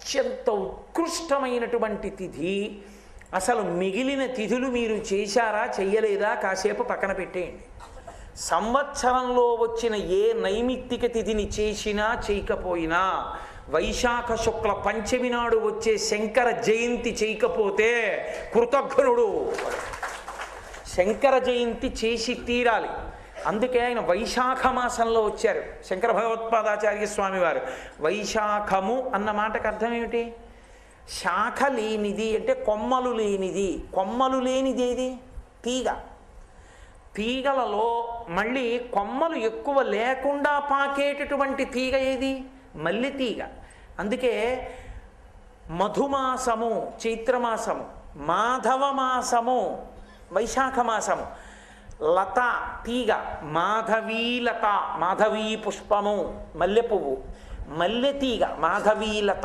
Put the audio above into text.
అత్యంత ఉత్కృష్టమైనటువంటి తిథి. అసలు మిగిలిన తిథులు మీరు చేశారా చెయ్యలేదా కాసేపు పక్కన పెట్టేయండి. సంవత్సరంలో వచ్చిన ఏ నైమిత్తిక తిథిని చేసినా చేయకపోయినా వైశాఖ శుక్ల పంచమి నాడు వచ్చే శంకర జయంతి చేయకపోతే కృతజ్ఞుడు. శంకర జయంతి చేసి తీరాలి. అందుకే ఆయన వైశాఖ మాసంలో వచ్చారు. శంకర భగవత్పాదాచార్య స్వామి వారు వైశాఖము అన్న మాటకు అర్థం ఏమిటి? శాఖ లేనిది అంటే కొమ్మలు లేనిది. కొమ్మలు లేనిది ఏది? తీగ. తీగలలో మళ్ళీ కొమ్మలు ఎక్కువ లేకుండా పాకేటటువంటి తీగ ఏది? మల్లె తీగ. అందుకే మధుమాసము చైత్రమాసము, మాధవ మాసము వైశాఖ మాసము, లత తీగ మాధవీలత, మాధవీ పుష్పము మల్లె పువ్వు, మల్లె తీగ మాధవీలత,